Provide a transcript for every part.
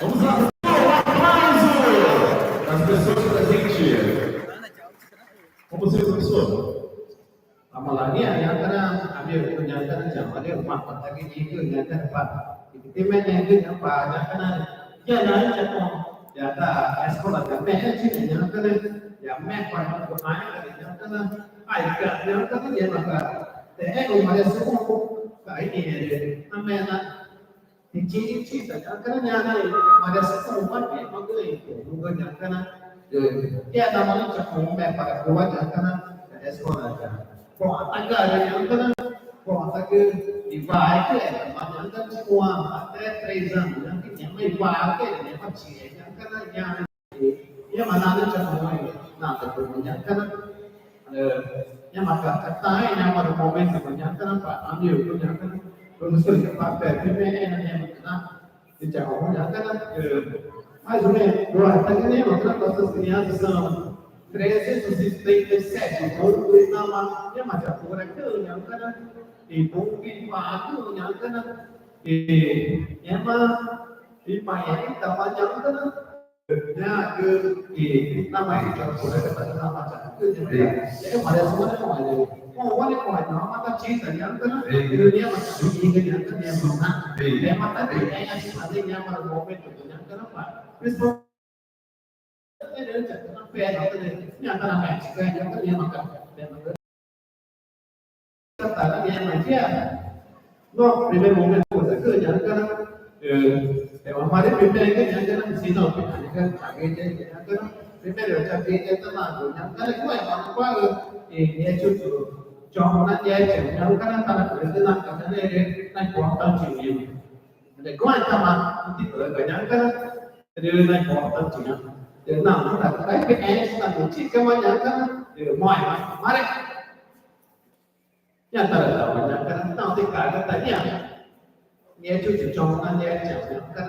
Vamos lá, um aplauso das pessoas presentes. Como você, professor? Amalannya yang kena ambil kenyataan jam ada rumah kota ini kenyataan apa? Timen yang itu apa? Yang kena jalan jatuh jata sekolah kami yang kena yang pada rumahnya yang kena ayat yang kena dia maka rumahnya semua kayak ini namanya cici yang kena yang ada semua maka itu bukan yang kena dia namanya cakap pada keluarga yang kena sekolah Kok ada yang kena, kok ada dibaik yang kena semua ada 3 anos, yangไม่baik yang macam yang kena yang mana ada semua nah betul yang kena yang maka kata yang pada momen yang kena pak ambil itu yang kena profesor pakai PPN yang kena dijawab yang kena mais ou menos dua até que nem outra coisa crianças são 337 orang nama dia macam orang tu yang kena mungkin waktu yang kena yang dimain taman yang kena ya nama itu orang kata nama macam tu jadi pada semua orang ada orang nama tak cinta yang kena dia macam ini yang kena yang mana dia mata dia yang ada yang pada momen itu yang kena apa yang kena Mexico yang kena makan kata dia macam no primeiro momento coisa que yang kena हमारे पिता के yang kena sino yang kena cagai yang kena primeiro cagai itu lah yang kena kau dia cucu jangan dia yang kena tanah itu nak kena nak kuat cium ada kau sama itu yang kena dia nak kuat cium nào nó là cái em là một chiếc cái máy nhắn cái ngoài mà đấy nhà ta là mình nhắn cái nào thì cả cái tại nhà nghe chú chỉ cho anh nghe chào nhắn cái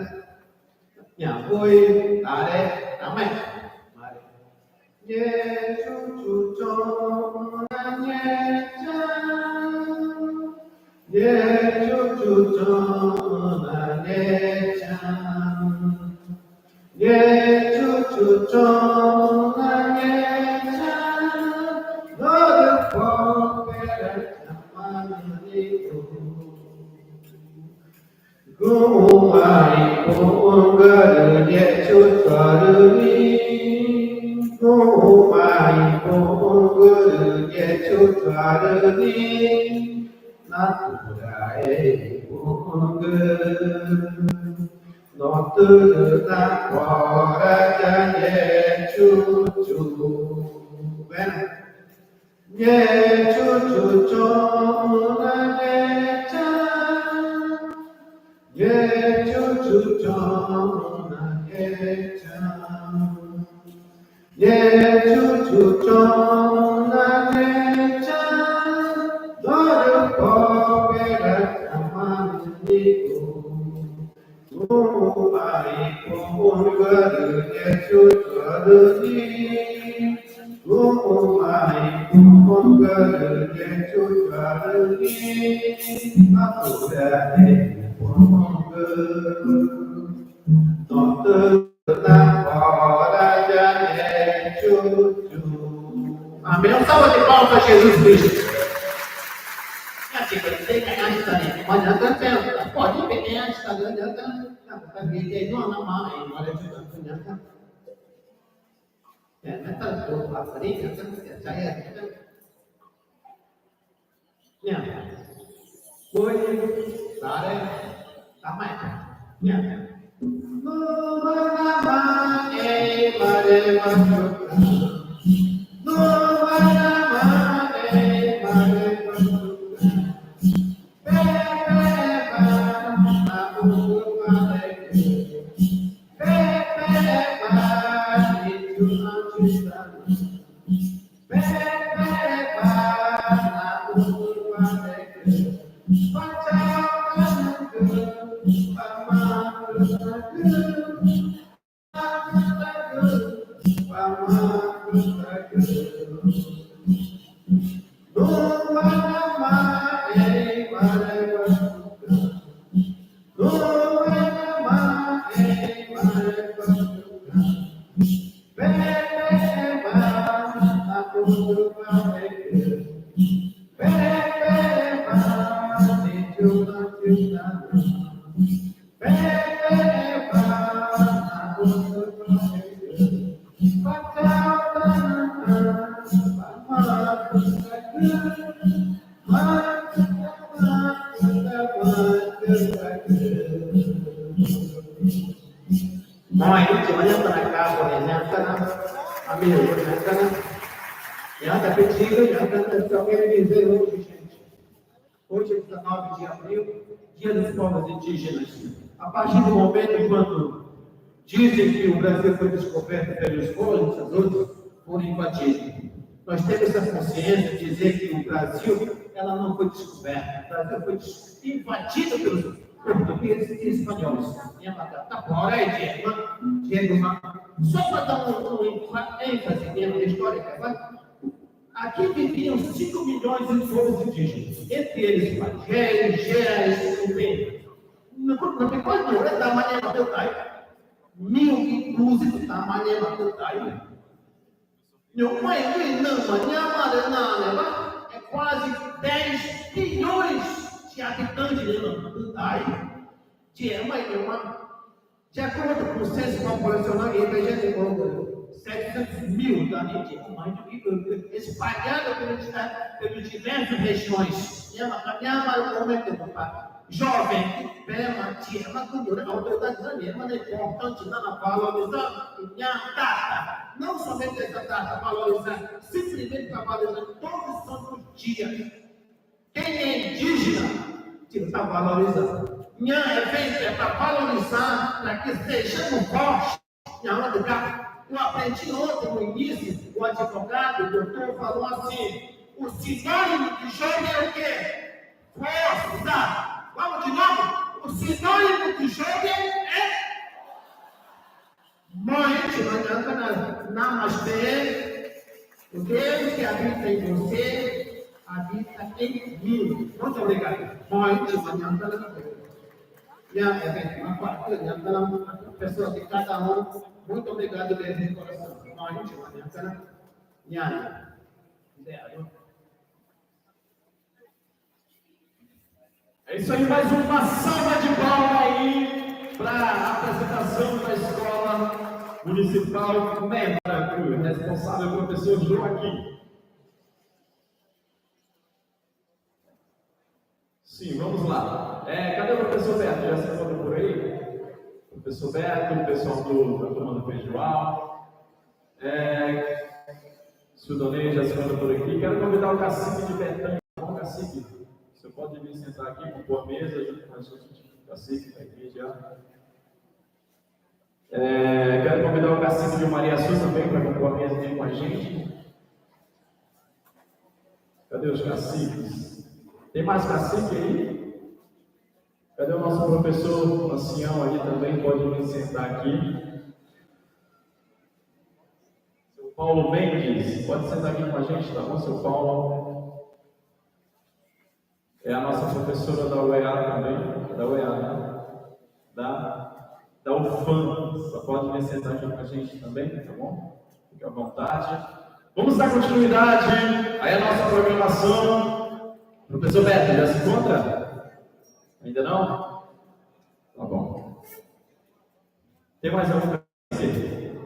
nhà vui à đây à mày nghe chú cho anh nghe chào nghe chú cho anh nghe chào nghe chú cho anh nghe chào nó được có cái Gu ai ko ga de chu sa ni Gu ai ko ga de chu sa ni na tu dai ko ga nó tư ta bỏ ra cha nhẹ chu bên nhẹ chu cho na nhẹ cha nhẹ chu cho na nhẹ cha nhẹ chu cho na nhẹ cha đó được có cái đất mà đi ai con ga de chu sa ni ai con ga de chu sa ni na tu da de con ga no te ta pa da ja de chu amém uma salva de palmas para Jesus Cristo tem que antes mas jangan pode pegar antes da jangan tak dia no nama yang ada juga jangan ya kata tu apa ni jangan saya ya boleh sare ramai ya nama mare masuk Oh Mọi chỗ nhân tại cao của nền nhạc ta năm amigo nhạc ta năm nhạc ta pedido nhạc ta também dizer hoje gente hoje é 19 de abril dia dos povos indígenas a partir do momento quando dizem que o Brasil foi descoberto pelos colonizadores por invadidos nós temos essa consciência de dizer que o Brasil ela não foi descoberta o Brasil foi invadido pelos portugueses e espanhóis. Só para dar uma ênfase dentro da história, aqui viviam 5 milhões de povos indígenas, entre eles pajés, gerais, cumbenhos. Não tem quase nada da Manema do Taio. 1.012 da Manema do Taio. Não é quase 10 bilhões de habitantes do Taio. De acordo com o censo populacional, ele já tem 700 mil da Índia, espalhado pelas diversas regiões. Jovem, bela, tia, a autoridade da minha é importante na valorizar minha data. Não somente essa data, valorizar, simplesmente para valorizar todos os santos dias. Quem é indígena, está valorizando. Minha evento é para valorizar, para que sejamos fortes. Eu aprendi ontem no início, o advogado, o doutor, falou assim: o sinônimo de jovem é o quê? Força! Vamos de novo? O sinônimo de jovem é mãe, namastê. O Deus que habita em você, habita em mim. Muito obrigado. Mãe, uma quarta, dalam pessoa de cada um. Muito obrigado mesmo de coração. É isso aí, mais uma salva de palmas aí para a apresentação da Escola Municipal Membra, responsável professor Joaquim. Sim, vamos lá. Cadê o professor Beto? Já se encontra por aí? Professor Beto, o pessoal da turma do Feijoal. Sudonei já se encontra por aqui. Quero convidar o cacique de Betânia. Bom, cacique, você pode vir sentar aqui, compor a mesa, junto com a gente. O cacique está aqui já. Quero convidar o cacique de Maria Sul também para compor a mesa aqui com a gente. Cadê os caciques? Tem mais cacique aí? Cadê o nosso professor ancião ali também? Pode vir sentar aqui. Seu Paulo Mendes, pode sentar aqui com a gente, tá bom, seu Paulo? É a nossa professora da UEA também, da UEA, né? Da UFAM, só pode vir sentar aqui com a gente também, tá bom? Fique à vontade. Vamos dar continuidade aí a nossa programação. Professor Beto, já se encontra? Ainda não? Tá bom. Tem mais algum cacique?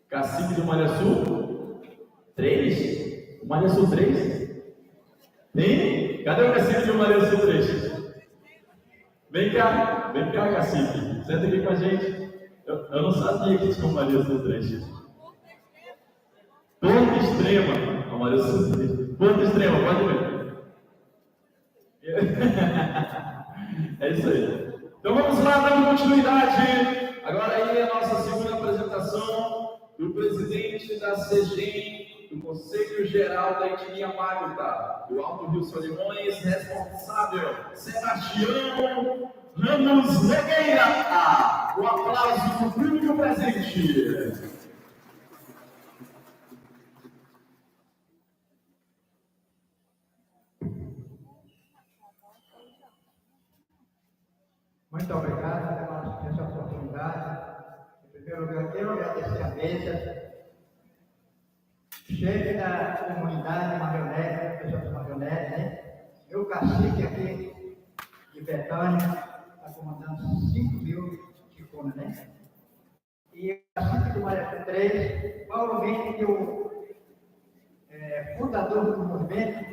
Cacique do Maria Sul? 3? O Maria Sul 3? Tem? Cadê o cacique do Maria Sul 3? Vem cá, cacique. Senta aqui com a gente. Eu não sabia que tinha o Maria Sul 3. Ponto extrema. O Maria Sul 3. Ponto extrema, pode ver. É isso aí. Então vamos lá, dando continuidade. Agora aí a nossa segunda apresentação do presidente da CEGEM, do Conselho Geral da Etnia Magda, do Alto Rio Solimões, responsável, Sebastião Ramos Nogueira. O aplauso do público presente. Muito obrigado por essa oportunidade. Em primeiro lugar, eu quero agradecer a mesa, chefe da comunidade Marionete, pessoal da Marionete, Meu cacique aqui de Betânia está comandando 5.000 ticonas, né? E o cacique do Mariaçu 3, Paulo Mendes, o fundador do movimento,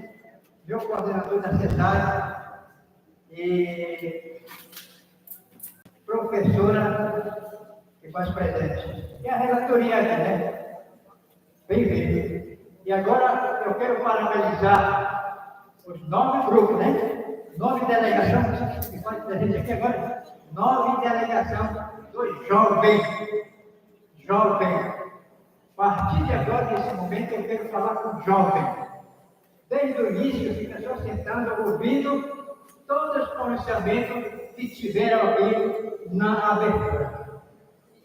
meu coordenador da CESAR e professora que faz presente. E a relatoria aqui, né? Bem-vindo. E agora eu quero parabenizar os 9 grupos, né? 9 delegações, que faz presente aqui agora, 9 delegações dos jovens. A partir de agora, nesse momento, eu quero falar com o jovem. Desde o início, fica só sentado, ouvindo todos os pronunciamentos que tiveram aqui na abertura.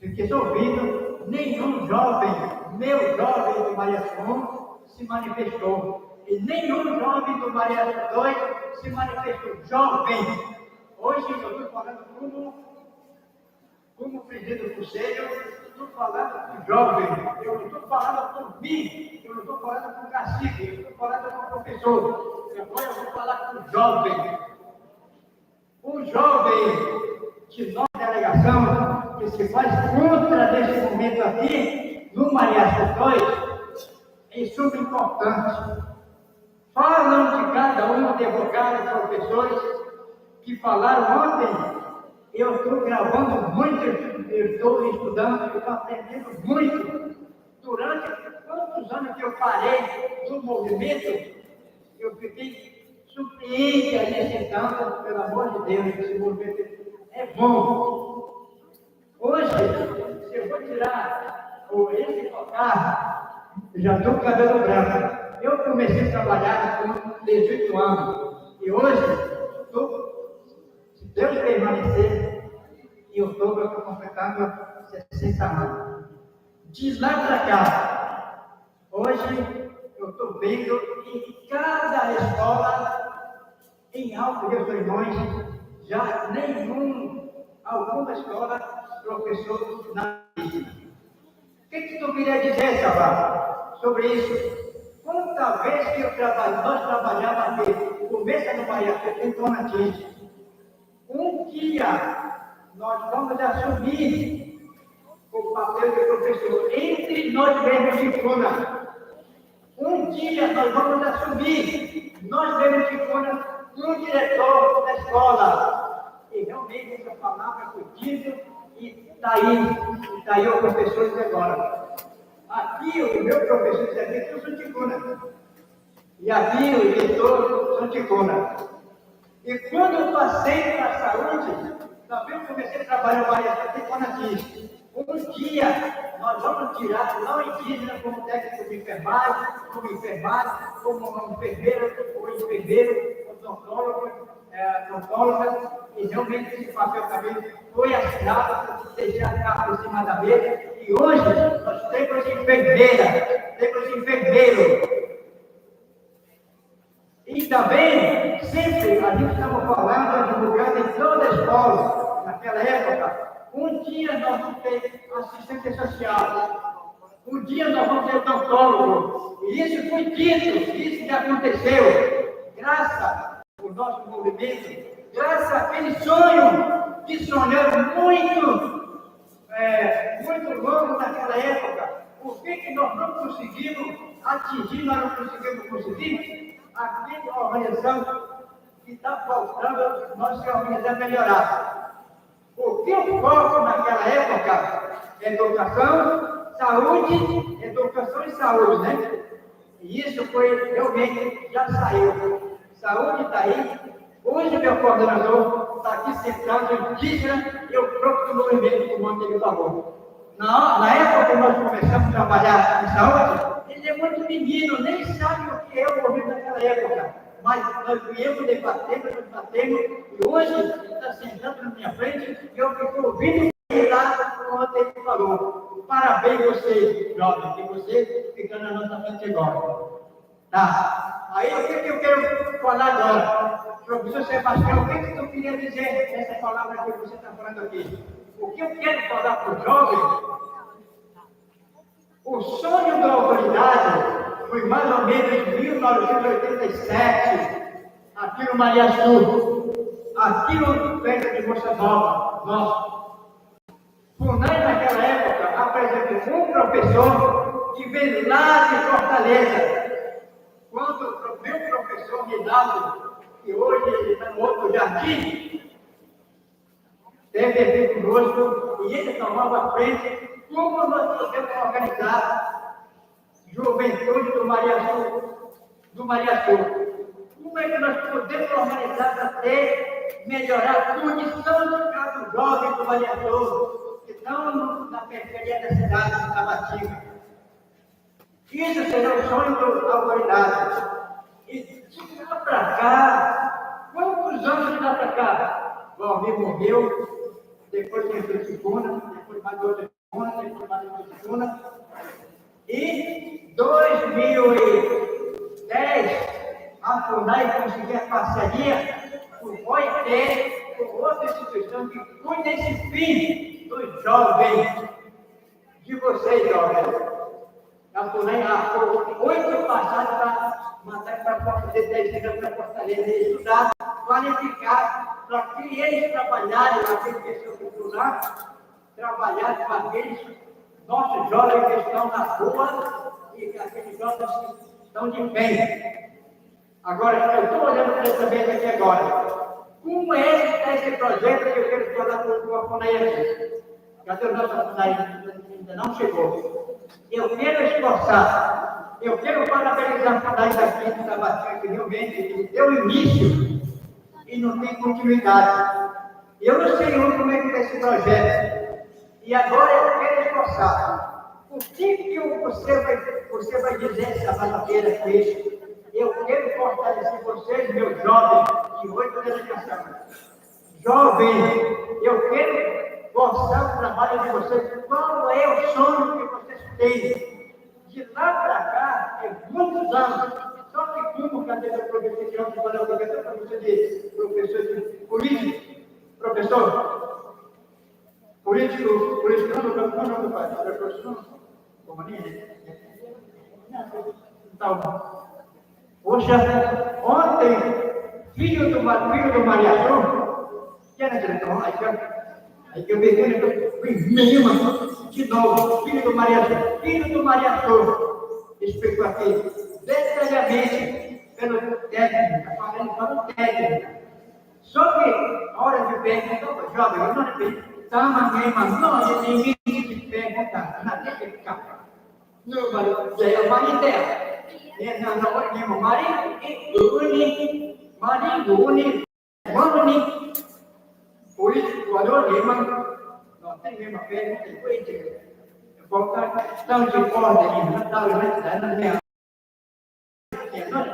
Fiquei só ouvindo, nenhum jovem, meu jovem do Mariaçu 1 se manifestou. E nenhum jovem do Mariaçu 2 se manifestou. Jovem! Hoje eu estou falando como presidente do conselho, estou falando com jovem, eu não estou falando por mim, eu não estou falando com cacique, eu estou falando com o professor. Agora eu vou falar com o jovem. O jovem de nossa delegação, que se faz contra nesse momento aqui, no Mariaçu 2, é super importante. Falam de cada um, advogados, professores, que falaram ontem. Eu estou gravando muito, eu estou estudando, eu estou aprendendo muito. Durante quantos anos que eu parei do movimento, eu fiquei surpreendido ali sentado, pelo amor de Deus, esse movimento é bom. Hoje, se eu vou tirar esse tocar, eu já estou com cabelo branco. Eu comecei a trabalhar com 18 anos e hoje estou, se Deus permanecer, em outubro eu estou completando 60 anos. De lá para cá, hoje eu estou vendo em cada escola, em Alto Rio Solimões, já alguma escola, professor na vida. O que tu queria dizer, Sabá, sobre isso? Quanta vez que nós trabalhávamos aqui, começa no Mariaçu, em Tonatins, um dia nós vamos assumir o papel de professor entre nós mesmos de Cona. Um dia nós vamos assumir, nós mesmos de Cona, um diretor da escola. E realmente essa palavra foi dita e está aí o professor de agora. Aqui o meu professor diz aqui que eu sou ticuna. E aqui o diretor são ticuna. E quando eu passei para a saúde, também comecei a trabalhar mais ticuna aqui. Um dia nós vamos tirar não indígena como técnico de enfermagem, como enfermeiro, ou enfermeiro, odontólogo, odontóloga, e realmente esse papel também foi assinado, deixar a capa em cima da mesa, e hoje nós temos enfermeira, temos enfermeiro. E também, sempre, a gente estava falando, divulgando em toda a escola, naquela época, um dia nós vamos ter assistente social, um dia nós vamos ter odontólogo, e isso foi dito, isso que aconteceu, graças ao nosso movimento, graças àquele sonho que sonhamos muito longo naquela época. Por que nós não conseguimos atingir, nós não conseguimos conseguir? Aquela organização que está faltando, nós que organizar melhorar. O que eu foco naquela época? Educação, e saúde, né? E isso foi, realmente, já saiu. Saúde está aí. Hoje, meu coordenador está aqui sentado, indígena, e o próprio movimento do Monte do Favor. Na época que nós começamos a trabalhar em saúde, ele é muito menino, nem sabe o que é o movimento naquela época. Mas nós viemos, debatemos, e hoje ele está sentado na minha frente, e eu fico ouvindo lá quando ele falou. Parabéns você, jovem, que você fica na nossa frente agora. Tá? Aí o que eu quero falar agora? Professor Sebastião, o que tu queria dizer nessa palavra que você está falando aqui? O que eu quero falar para o jovem? O sonho da autoridade foi mais ou menos em 1987. A aqui no Maria Sul, aqui no Centro de Moça Nova, nosso. Funai, naquela época, apresentou um professor que veio lá de Fortaleza. Quando o meu professor Rinaldo, que hoje ele está no outro jardim, esteve aqui conosco e ele tomava frente como nós podemos organizar juventude do Maria Sul. Como é que nós podemos organizar para melhorar a condição de cada jovem do Maria Sul, que estão na periferia da cidade de Tabatinga. Isso será o sonho da autoridade. E de lá para cá, quantos anos de lá para cá? O Almir morreu, depois entrou segunda, depois mais outra segunda, depois mais outra segunda. E 2010, a FUNAI conseguiu a parceria com o OIT, com outra instituição que cuida desse fim dos jovens, de vocês, jovens. A FUNAI arcou 8 passados para mandar para Fortaleza, para Fortaleza estudar, qualificar, para que eles trabalharem, aqueles que estão lá, trabalharem com aqueles nossos jovens que estão na rua e aqueles jovens que estão de pé. Agora, eu estou olhando para essa mesa aqui agora. Como é que está esse projeto que eu quero falar com a FUNAI aqui? Cadê o nosso FUNAI? Ainda não chegou. Eu quero esforçar. Eu quero parabenizar a FUNAI daqui de Tabatinga, que realmente deu início e não tem continuidade. Eu não sei como é que está esse projeto. E agora eu quero esforçar. O que você vai dizer essa baladeira com isso? Eu quero fortalecer vocês, meus jovens, de 8 delegação. Jovens, eu quero mostrar o trabalho de vocês. Qual é o sonho que vocês têm? De lá para cá, é muitos anos. Só que como cadê o professor de ontem, qual é o professor de político? Professor? Político, não, pai. Professor, então, poxa, ontem, filho do Maria Sul, que era diretor, aí que eu vi mesmo, de novo, filho do Maria Sul, explicou aqui, detalhadamente, pelo técnico, falando para o técnico. Só que, a hora de perguntar, jovem, eu não sei, tá, mas não, ninguém te pergunta, nada que ficar. Não, mas é uma ideia. Não, Mari, político, valor, não tem mesma fé, não tem coisa. Voltar, tão de ordem, não está na minha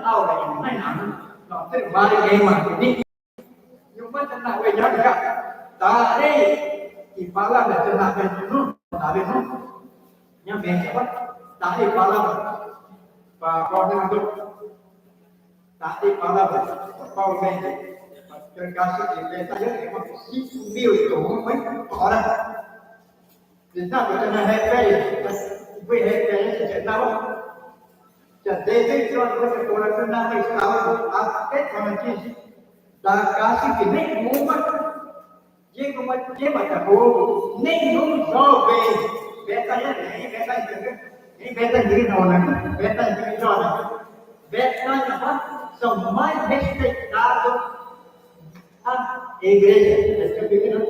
aula, não é nada. Não tem Mari, não vai ter nada, tá aí, e fala, não, minha mente, tá aí, fala. Pak Koordinator tadi malam Pak Mendy terkasih di saya memang 5.000 itu orang kita berkena happy we happy sejak tahun jadi itu orang kena tahu apa macam dah kasih kini muat je macam nenhum jovem betanya ini beta diri orang, beta diri orang, beta são mais respeitados a igreja.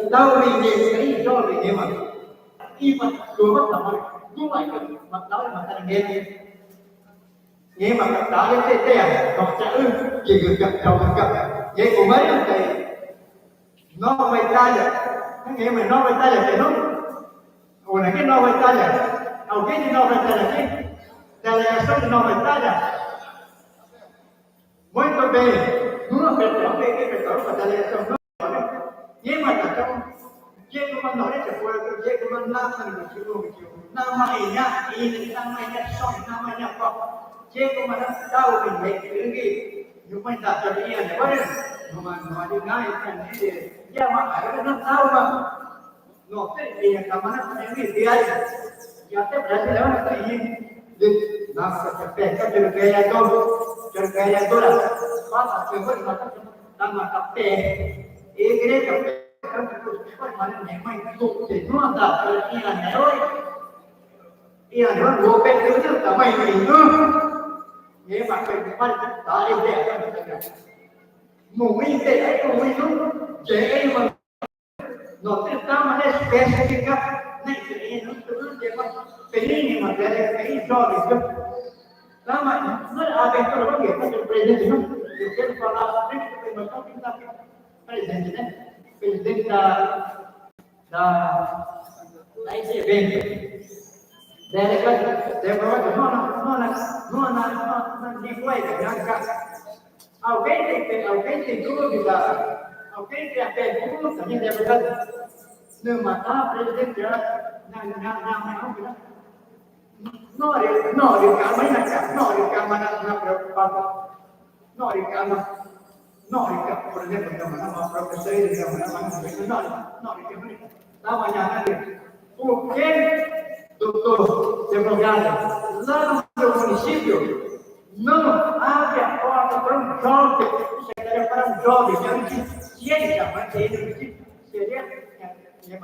Tahu ini jovem ni mah, iman semua sama, dua itu tahu macam ni mah tahu setiap macam jika jauh, jadi kemarin saya, no vai tanya, ni mah no vai tanya, tu, orang ni no vai tanya. Alguém de Nova Itália aqui? Delegação de Nova Itália? Muito bem. Não apertou, peguei para a delegação de Nova Itália. E mataram. Dia que mandou esse foi, dia que mandaram no segundo dia. Namanya ini, namanya som, namanya pop. Dia que mandaram tahu ini, ini. Cuma tak terlihat, boleh? Nama naik kan dia mah, não tahu bang. Não tem yang kamana ini dia. E até brasileiro tem Nasa kape, cercaya tu lah. Pas aku mata nama kape, egre kape, kan tu mana memang tu semua dah ian heroi, ian heroi lope tu tamai itu, ye makai depan tak ada. Mungkin itu, jadi no estamos específica nem tudo de pequeno matéria bem jovem tá mas não a abertura vai ter presente não eu quero falar sempre que nós estamos presente né presidente da esse evento delegado não de coisa alguém tem dúvida. Alguém tem a pergunta, minha deputada? Não matar, presidente, não, preocupação. Não, por exemplo, uma professora da manhã, por que, doutor advogado, lá no município, não abre a porta para um jovem, para um jovem, se ele chamar ele, seria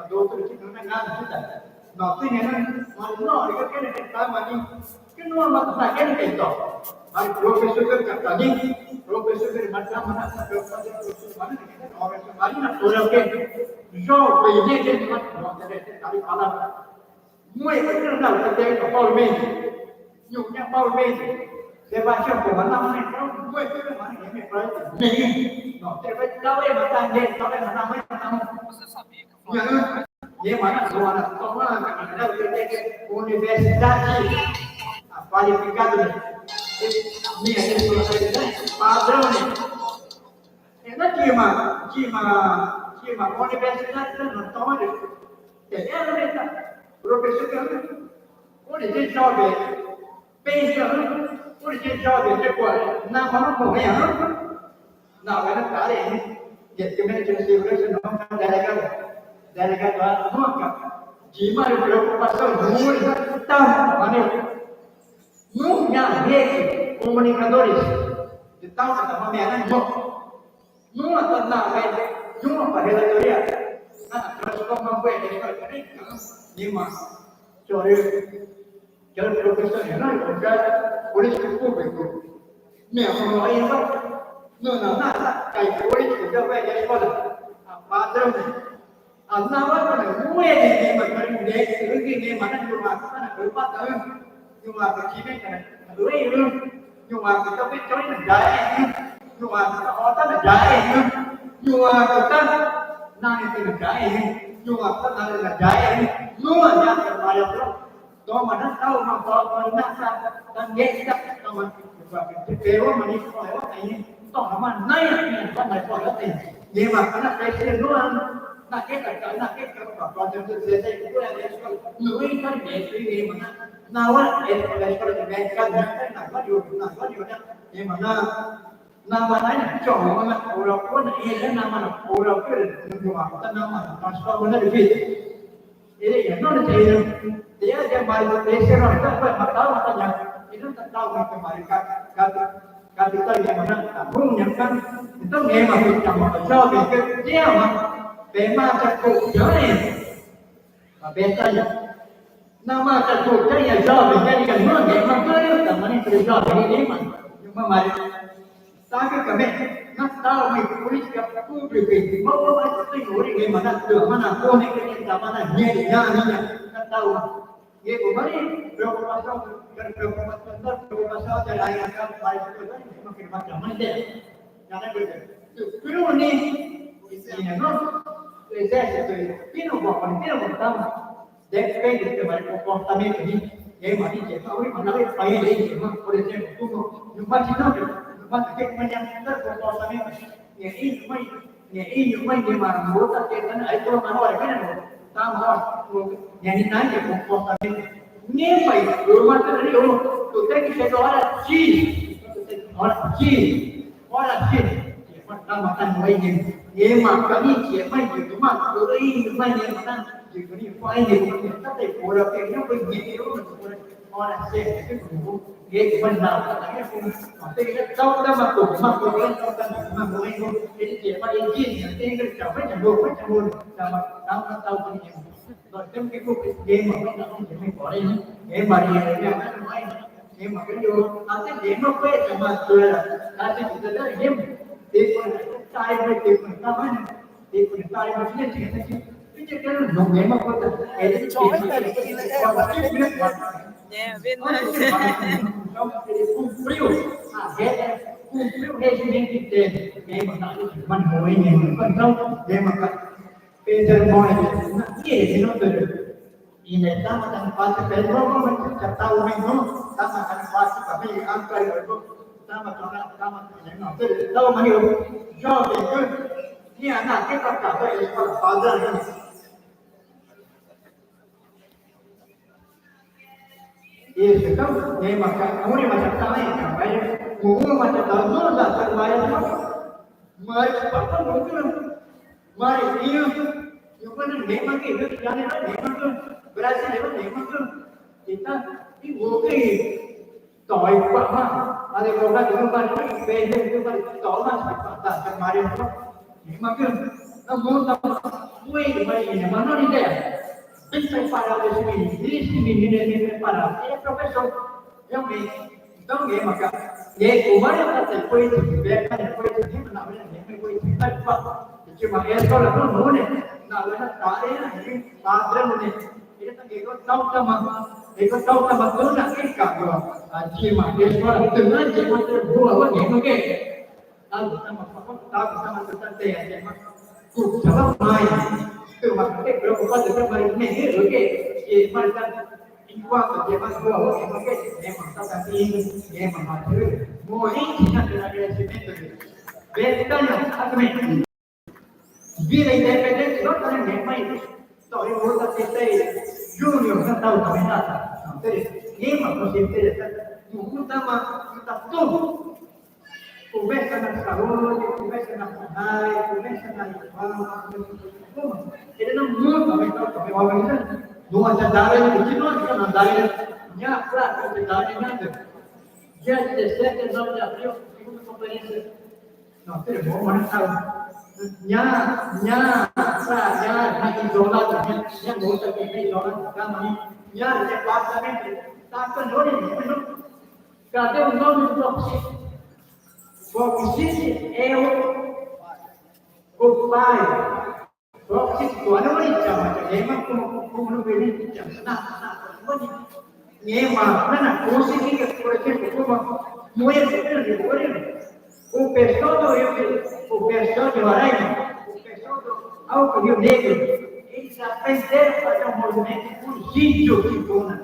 do outro tipo, não é nada. Nós temos, mas não, eu quero tentar, mas que não é uma coisa que ele tem só. Mas o professor que está ali, professor que vai dar uma nota para eu fazer o professor, mas não é o que jovem, ele vai falar. Muito não, eu tenho Paulo Mendes, não Paulo Mendes. Debaixão của mình năm nay có 10 cái mà những việc đấy mình nó sẽ phải đâu em ta nghe đâu em năm mấy năm nhưng mà nó là có cái đâu cái universidade qualificado minha universidade padrão né nó chỉ mà universidade nó to được để em nó professor que onde gente jovem pensa porque jovem depois na mão morrer não vai dar ele que me diz segurança não delegado nunca de mais preocupação muito tão maneiro nunca rede comunicadores de tal da maneira não tá na rede não para relatoria transforma o ele nhưng mà cho professor não político público. Minha mãe não nada, cai político já vai de escola. A padrão, a nova não é de mas para ninguém mas não uma coisa não padrão, uma que vem cara, não é uma que também choi não dá, uma que outra não dá, uma que não tem não dá, uma que não dá, não já trabalha đó mà nó đâu mà có nó ta nghe chắc mà và cái kéo mà đi coi đó này to mà nay con này coi đó thì nhưng mà nó cái luôn là cái còn trong thực tế cũng là cái người thân để suy nghĩ mà nào á để có được cái cần cái nào có điều đó nhưng mà nó mà nói là chọn mà cổ đầu có này thế nào mà cổ đầu cái nhưng mà ta nào mà transform nó được gì thế nó là gì dia kembali ke Israel sampai matanya itu tahu kembali kapital yang mana tabung yang kan itu memang kita mau ke dia mah memang cukup jauh betanya nama cukup jauh jauh jadi kan memang kalau teman itu jauh ini memang cuma mari tapi kami nak tahu ni politik publik mau macam ni mana tu mana kau ni kita mana ni nak tahu ये Kumari preocupação de lá em casa mais coisa não que vai chamar de já não é pero nem não exército que não vou depende do comportamento de quem mais que mas não é país aí por exemplo como no Vaticano que menyantar comportamento e ini mai de marmota que aí tu menor kan yang nanya comportamento nem faz rumah tadi tu tem que chegar hora X kita makan lagi ni makan ni siapa yang tu mak tu ini mana yang makan jadi file ni tapi orang yang pergi hora certa, cái phần nào là cái vùng tây đất sau đó mà cùng lên trong tâm mà ngồi luôn cái chuyện mà đi chiên cái chảo mấy chảo luôn là mà tao cái gì rồi trong cái cuộc game mà mấy thằng thì mình bỏ đi game mà đi là nó nói game mà cái điều cái game nó quê mà cười là cái chuyện đó là game thì còn trai với thì còn tao nói thì còn trai mà cái chuyện này cái nó game mà có cái cumpriu o regimento interno. Mas não é nenhum. Então, ele não teve. E ele estava dando passo para ele, não já estava o mesmo, estava dando passo para mim, estava então, mas eu jovem, tinha na que para cá, ele para fazer isso, então, nem macam, mui macam tanah, macam mui macam tanah, dah terbayar, mas apa mungkin, mas ini, yang mana nem macam itu, jangan nem macam, berasa nem macam, kita ini mungkin, toy apa, ada orang itu kan, beda itu kan, toy macam dah terbayar, nem macam, namun mui macam mana ni dia? Bem preparado esse menino é bem preparado. Ele é professor, realmente. Então, ele o Mário está depois de ver, depois de vir na hora, depois de estar de que uma escola não não né, na hora tá ele padrão né. Ele tá que eu tava todo naquele carro, a tima, a escola também de outra boa, o que algo sama tertentu, mas coba mais từ mặt cái biểu của con từ trong này nghe được cái gì mà ta đi qua cái gì mà vừa cái cái em mà tao cả tin em mà thứ ngồi chỉ là cái về cái này anh mình vì này independent nó là ngày mai tôi muốn ta sẽ tới junior nó tao phải nada thế nhưng mà có thể chúng ta tu começa na saúde, começa na faculdade, começa na escola, ele não muda, mas também organiza, não ajudaram ele, que não ajudaram ele, já para ajudaram nada. Dia 17 de abril, segunda conferência, não, seria bom, mas já na isolada, já volta que é isolada, já departamento, está com nome, cadê o nome do professor? Foxite é o pai. Foxite, quando ele chama, ele é como no Brasil, Nema, consegui, por exemplo, como moeda, o pessoal de Roraima, o pessoal do Alto Rio Negro, eles aprenderam a fazer um movimento por sítio de Tuna,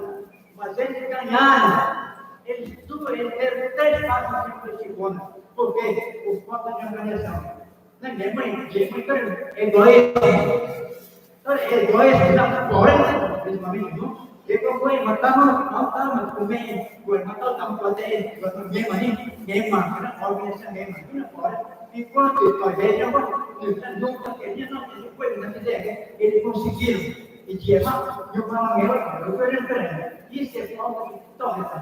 mas eles ganharam. Eles deram 3 passos de segunda, porque o falta de organização. Ninguém é egoísta. É egoísta, porém, principalmente, não? E como é, matamos, comemos, matamos fazer, ninguém máquina, organização, ninguém máquina, enquanto nós vejamos, nunca queria, não foi na ideia, eles conseguiram. E tinha mais, eu falo melhor, eu estou lembrando, isso é falta de toda essa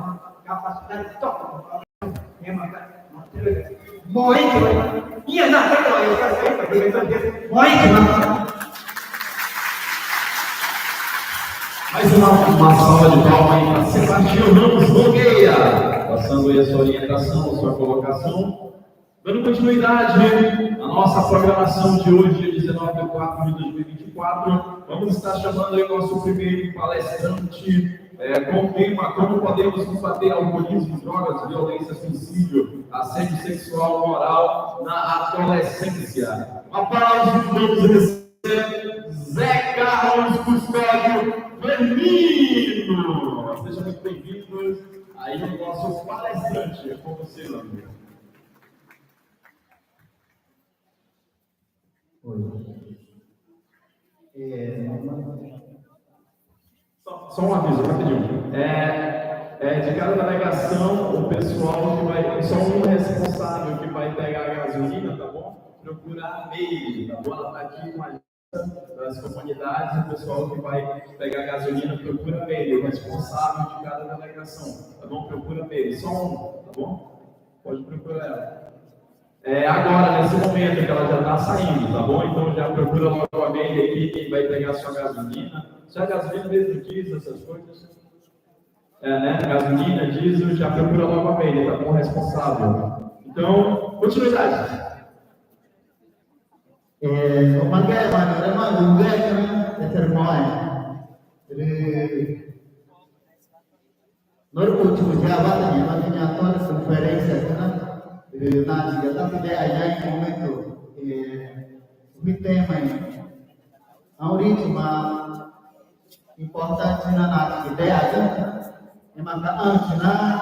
capacidade de toque. Muito, ia na frente, eu quero ver, muito. Mais uma salva de palmas aí para Sebastião Ramos Nogueira, passando aí a sua orientação, a sua colocação. Dando continuidade à nossa programação de hoje, dia 19 de 4 de 2024, vamos estar chamando aí o nosso primeiro palestrante com o tema Como podemos combater alcoolismo, drogas, violência, suicídio, assédio sexual, moral na adolescência. Um aplauso, vamos receber Zé Carlos Custódio Firmino. Sejam muito bem-vindos aí o nosso palestrante. É com você, Lando. Só um aviso, rapidinho. De cada navegação, o pessoal que vai. Só um responsável que vai pegar a gasolina, tá bom? Procurar meio, tá bom? Ela tá aqui com a das comunidades, o pessoal que vai pegar gasolina procura ele, o responsável de cada delegação, tá bom? Procura ele, só um, tá bom? Pode procurar ela. Agora, nesse momento que ela já está saindo, tá bom? Então já procura logo a Meire aqui, quem vai pegar sua gasolina. Só gasolina mesmo, diesel, essas coisas. Né? Gasolina, diesel, já procura logo a Meire, tá bom? Responsável. Então, continuidade. Sebagai mana juga kena termoy. Jadi, normal cuma jawab ni, maknanya tuan konferensi kena. Jadi nanti kita tidak ada yang momentu. Tema ini, awalnya cuma importante na nanti kita ada. Memang tak na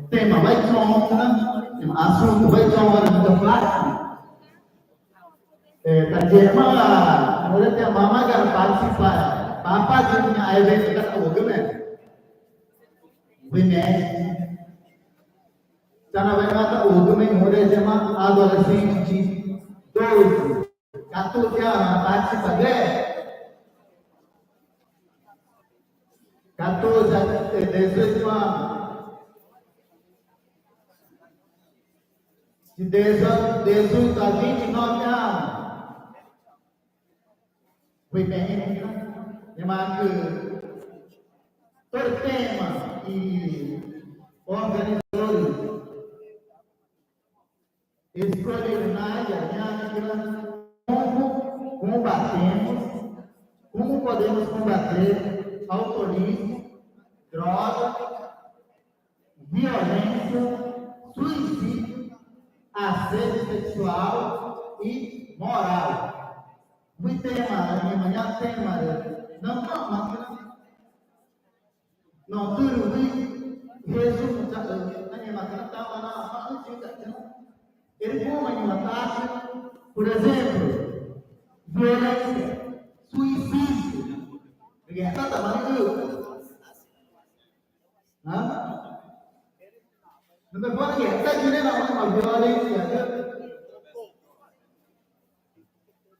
tema baik cuma memang asal baik cuma kita pelajari. Terjemah, mulut yang mama kan participar, papa juga ada dekat agama. Bine, cara berkata agama mulut jema adolescente dois, katu dia participar deh, katu desejma, desu tadi notnya. Foi bem, memang tema e organizadores escolheram na área como combatemos, como podemos combater alcoolismo, droga, violência, suicídio, assédio sexual e moral. Muito tema, namanya tema nampak makan, tuh Yesus mencatat, hanya makan tahu apa juga kan? Ele como matado, por exemplo, violência, suicídio, ninguém está trabalhando, não me pode que está dizendo uma violência.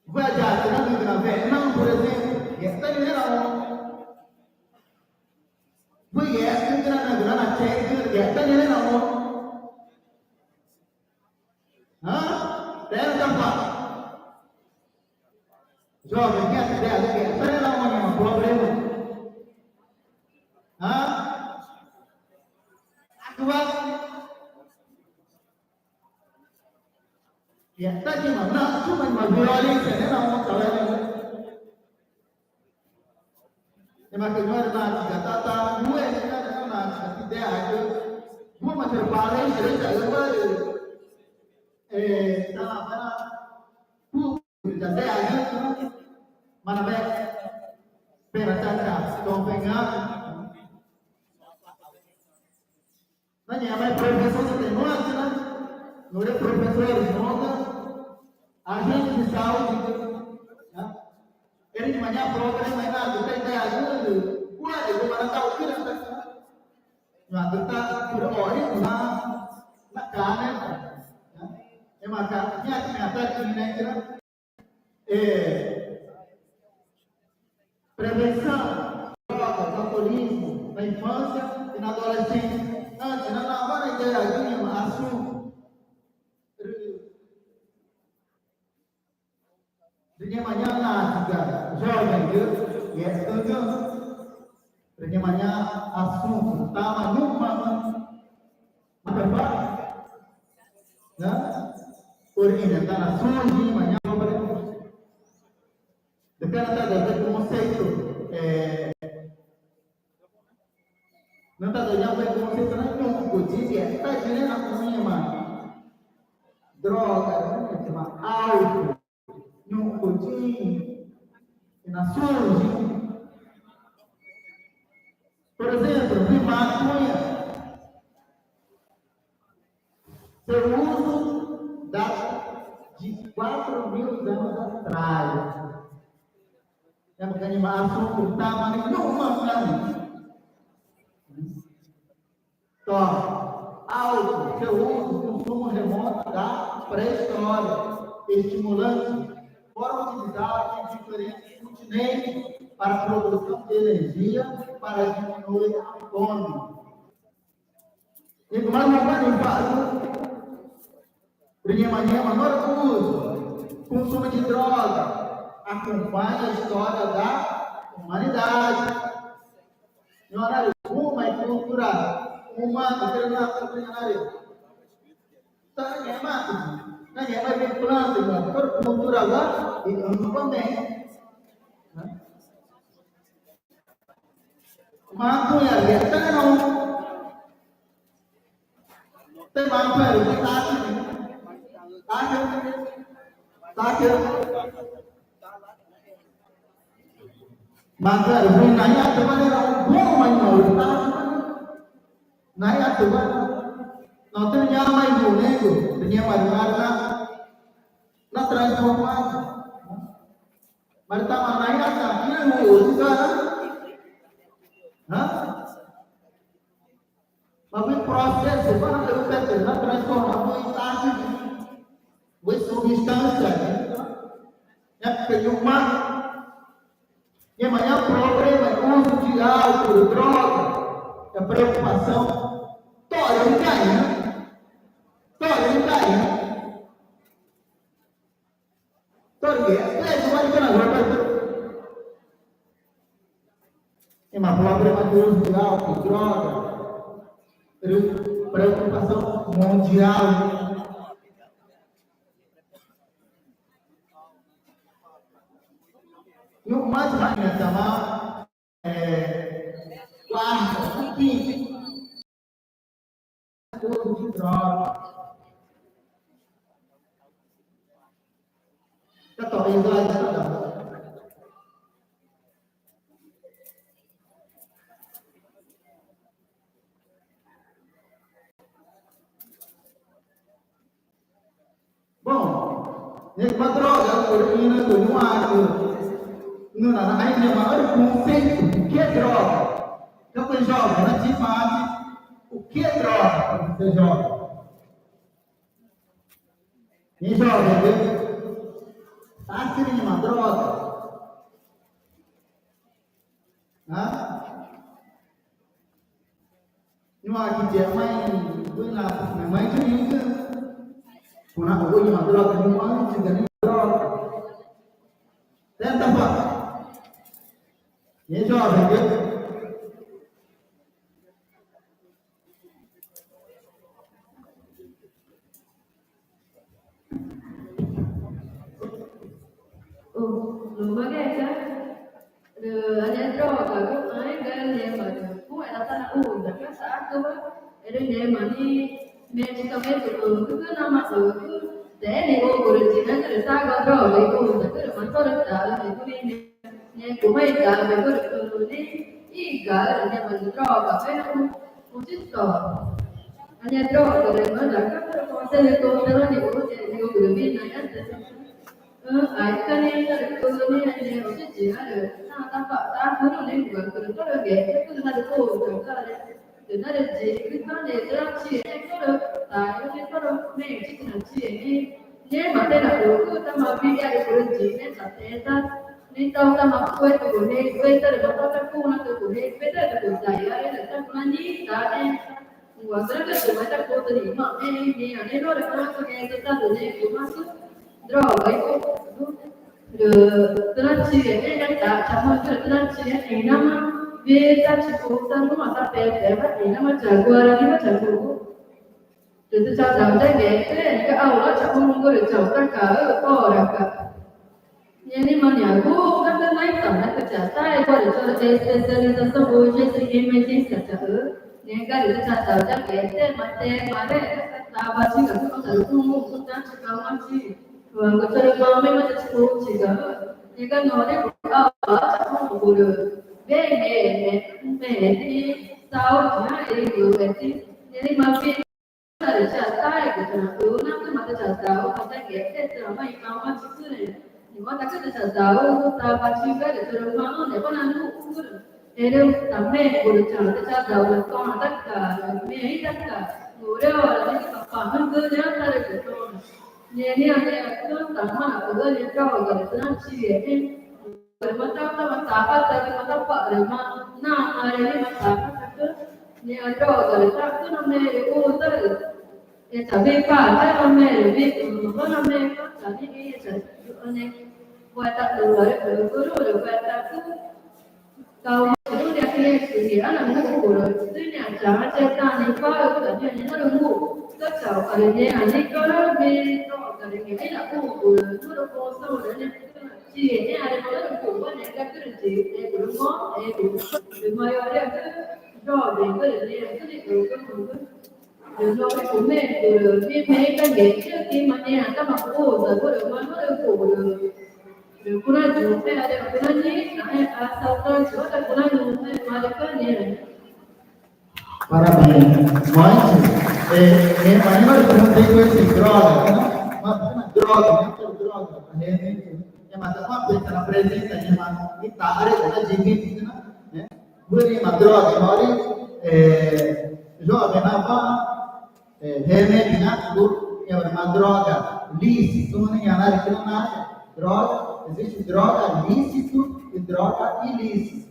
Belajar dengan Vietnam, por exemplo, está dizendo negara China, está dizendo tem apa? Jovem, que está dizendo um problema, atual, está dizendo cuma violência, não trabalhando. Makanya nak kata gue ni kan nak tidak ada gue macam paling sering tak lupa dalam mana jadi ada mana baik perancang topengah nanya apa profesor semua kan nulis profesor semua akhir misal ini namanya program mana kita ada dulu, pula di mana tahu kita tak, nah kita sudah orang nak kanan, makanya ternyata ini kira, prevenção do alcoolismo na infância e na adolescência, antes na hora de agir assunto Namanya juga jovem ya setuju namanya asum utama numa apa ya origem tanah suji namanya dekat ada conceito não está ganhando o conceito não cotidiano está ganhando namanya droga cuma álcool no cotinho e na surge. Por exemplo, de maconha. Seu uso data de 4.000 anos atrás. Yang mengenai asum utama ni rumah Então, álcool, seu uso, consumo remoto da pré-história, estimulante. foram utilizados em diferentes continentes para a produção de energia para diminuir a fome. E mais uma coisa, menor uso, consumo de droga, acompanha a história da humanidade. Senhora, uma é cultura, uma determinada culinária. Então, é marketing. Não é mais bem planta, toda cultura lá, e eu também. Mas não é verdade, não. Tem mais coisa, tem tá aqui. Mas, vem na minha semana, bom, mas não, tá? Na minha semana, não tem nada mais do nego, tem mais nada na transformação. Mas está na minha semana, não, cara. Mas o processo, quando eu penso na transformação, está o substância, é que uma e amanhã o problema é uso de álcool, droga, é preocupação. Toda não cai, né? Toda não cai, né? Toda que é, vai ficar na droga. É uma problema de uso de álcool, droga, preocupação mundial. E o mais bacana chamar quarto, quinto, uso de droga. Já estou indo lá de cada. Bom, uma droga, urina, no ar, não, ainda maior conceito, o que é droga? Então, você joga na atividade, o que é droga quando você joga? Quem joga, viu? Tá querendo uma droga? Nhưng mà chị trẻ may với là may chứ những cái của nó của nhưng mà droga nhưng mà chỉ cần droga. Thế ta phải nhớ cho thầy biết. Magari droga kan ai dia macam ku ada tanah dah saat tu ada dia mani medicamente tu nama tu deh ni guru cina tu sahaja droga itu tu motor dah itu ni kumai dah itu ni igar ni mani droga kan ucit tu hanya droga ni mana kan kalau tu kalau ni guru ni nanya ai kan yang terkau ni hanya ucap cina ada, nah tampak tak guru ni bukan guru tu lagi, tu ada tu ada jadi kan dia terang cina tu tak ini tu ni cina ni mata nak guru tu mami dia guru cina tak ni tahu tak mahu tu ni tu mata tu nak tu ni tu saya ada tak mandi tak ni wajar tu macam tu tadi mak ni ada orang tu yang kita tu ni masuk droga itu terakhir yang tak sama terakhir ini nama beta ciputan rumah tapi ini nama jaguar ini macam jago jadi cara dah gitu ke awal cakap mungkin cakap kau orang kah ini mana aku kan naik tanah kerja saya kalau cara spesialisasi sebuah jadi imaging saja ni kan itu cara dah gitu mata tak baca kan kalau tunggu sudah cakap macam Kalau mami macam cukup juga, ni kan orang cakap guru, ni tahu je ini jadi mami ada cara gitu, nak macam tahu macam gitu, ramai kawan cukup ni, ni macam kita tahu, tak baca juga, jadi mana ni pun anu guru, jadi tamai guru cara tahu, kau nak tak, ni tak, guru orang ni paham guru jangan tarik gitu. Ini itu sama aku ni kau kalau tu nak sih macam apa tapi macam apa nah hari ni macam apa tu ni ada kalau tak tu namanya itu tu ya tapi apa namanya itu namanya jadi ini jadi buat tak dulu guru buat tak tu kau itu dia kena sendiri anak guru tu ni jangan cerita ni kau tu dia ni nak guru tất cả ở đây anh ấy có đi đó ở đây nghĩ là cô của nó đâu có sao nữa nên chị ấy anh nói là cô của này các cái chị em cũng ngó em cũng đừng mai ở đây rồi để cái đi từ cái từ từ lo cái của mẹ từ đi mấy cái nghề trước khi mà nhà các bạn cô rồi cô được nó được cô được cô nói chủ mẹ ở đây cô nói nhé sau đó chỗ đó cô nói chủ mẹ mà được cái này Parabéns. Mas, animal não tem coisa droga, né? Uma droga, não tem droga. Realmente, mas uma coisa na presença de uma guitarra, da gente, né? Buri uma droga, mori, jovem, nova, realmente, né? É uma droga lícita, não é nada que não é droga. Existe droga lícito e droga ilícita.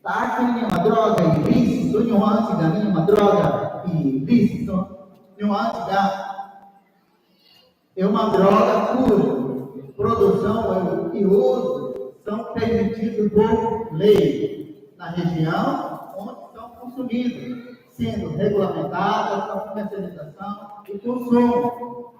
Tá aqui uma droga ilícita, nuance da minha uma droga ilícita, nuance da é uma droga cuja produção e uso são permitidos por lei na região onde são consumidos, sendo regulamentadas a comercialização e consumo.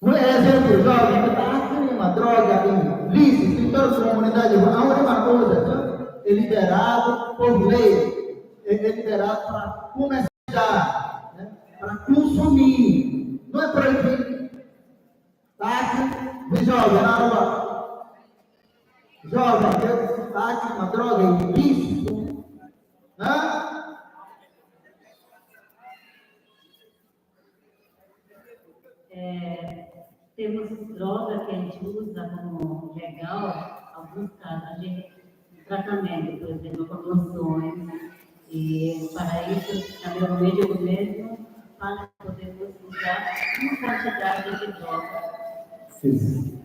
Por exemplo, jovem que está aqui uma droga ilícita em toda a comunidade, a única coisa é liberado por lei, é liberado para comercializar, né? Para consumir, não é proibido. Está aqui, jovem, na rua, jovem, está aqui uma droga ilícita, né? Temos droga que a gente usa como legal, alguns casos a gente tratamento, por exemplo, promoções, e para isso também o médico mesmo fala que podemos usar uma quantidade de droga. Sim.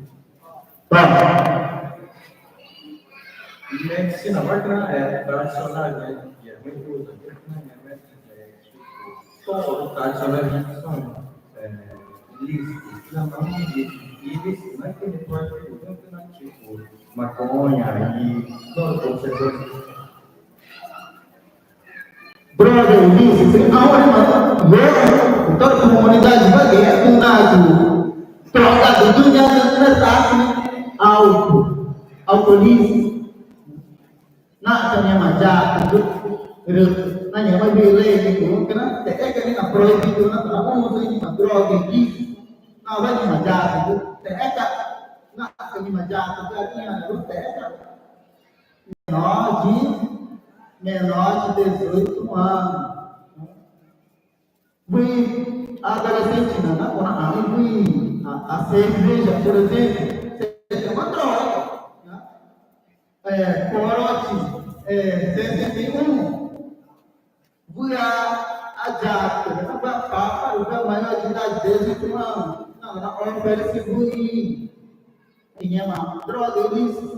Medicina máquina é tradicional, né? E é muito usada. Todo tradicionalismo são ilícitos, não ilícitos, não é que ele pode usar tipo maconha e todo o Droga ilícita, aonde toda a comunidade vai ganhar com nada. Droga do dunia não alcoolismo. Nada nem majak, nanya mai bile itu, kena TK ni nak prohibido na trabalho ini ma droga ilícita. Na vai ni majak itu, TK nak ni majak itu artinya ada TK. Menor de 18 anos. Fui adolescente, quando a cerveja, por exemplo, é uma droga. Corote, 61. Fui a Jato, na Papa, o maior de idade, 18 anos. Não, na hora que fui, tinha uma droga ilícita,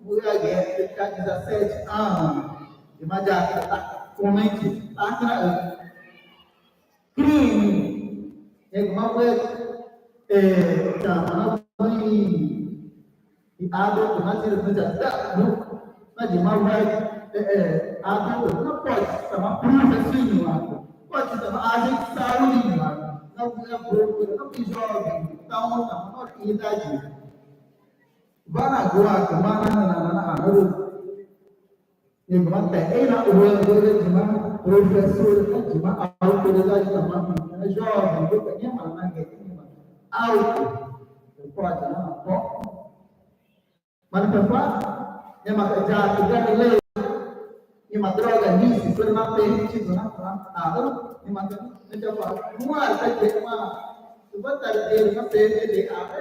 fui a guerra, ficar 17 anos. Imagina, tá comente, tá crime, uma coisa, não foi adulto, mas ele não já mas de mal adulto, não pode chamar professor, pode chamar agente de saúde, não é pouco, não é jovem, não é idade. Vai na rua, na yang mantém na rua de uma professora de uma autoridade da mamãe jovem eu tenho uma mãe alto pode não pode mas para é uma já que lei e uma droga nisso por não permitido na não e uma já fala uma tá uma tu vai ter uma perda